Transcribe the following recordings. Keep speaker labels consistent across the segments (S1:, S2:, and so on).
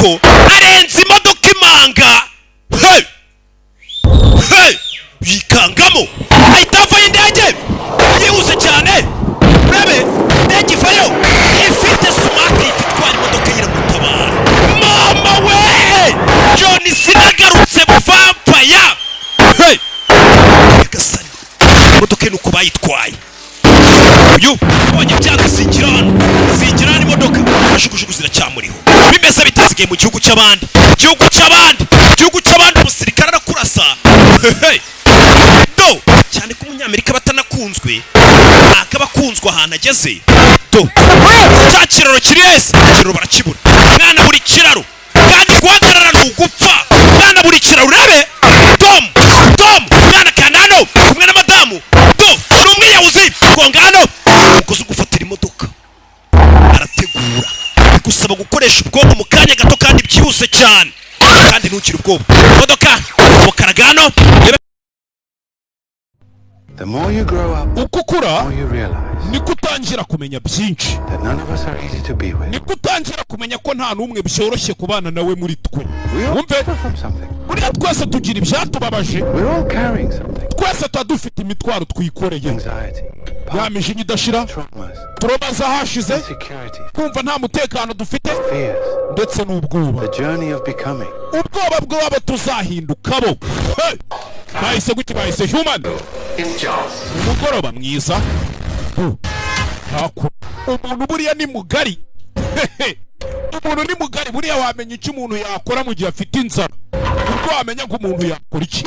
S1: koko arenze imodoka imanga yikangamo ahita avayo indege yihuse cyane urebe indege ivayo ifite sumati itwara imodoka yiramutabara mama we John sinagarutse buvampaya gasani imodoka nuko bayitwaye uyu abonye byagazingira imodoka ashukushuku ziracyamuriho bimeze bitasigaye mu gihugu cy'abandi umusirikare arakurasa do cyane ko umunyamerika batanakunzwe akabakunzwa ahantu ageze do cya kiraro kiri hese kiraro barakibura mwana buri kiraro kandi guhagarara n'ugupfa mwana buri kiraro urebe tom mwana kanano kumwe na madamu do n'umwiyawuzi kongano ukoze gufatira imodoka arategura bigusaba gukoresha ubwonko mu kanya gato kandi byihuse cyane kandi ntukire ubwoba imodoka mu karagano.
S2: The more you grow up,
S3: ukukura
S2: you realize
S3: niko utangira kumenya byinshi
S2: that none of us are easy to be with.
S3: niko utangira kumenya ko nta numwe byoroshye kubana nawe muri twe.
S2: Wumve from something.
S3: Buriya twese tugira ibyatubabaje.
S2: We're all carrying something.
S3: Twese tudufite imitwaro twikoreye.
S2: Anxiety,
S3: yamije idashira, traumas zahashize, kumva nta mutekano dufite, ndetse n'ubwoba.
S2: The journey of becoming.
S3: Ubwoba bw'abo tuzahindukabo. Bahise guki bahise human. Umugoroba mwiza. Umuntu buriya ni mugari. Umuntu ni mugari buriya wamenya icyo umuntu yakora mu gihe afite inzara. Ubwo wamenya ko umuntu yakora iki.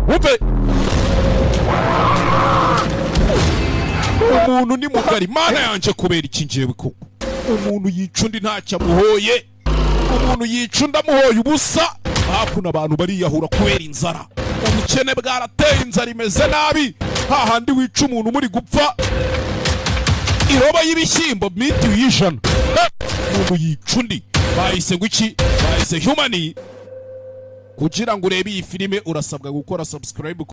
S3: Wumve. Umuntu ni mugari mana yanje kubera iki njewe koko. Umuntu yicundi ntacyo amuhoye. Umuntu yicunda muhoye ubusa. Hakuna abantu bariyahura kubera inzara. Umukene bwarateye inzara imeze nabi. Hahandi wica umuntu muri gupfa. Iroba y'ibishyimbo miti yijana. Umuntu yicundi. Bahise guki? Bahise humani. Kugira ngo urebe iyi filime urasabwa gukora subscribe.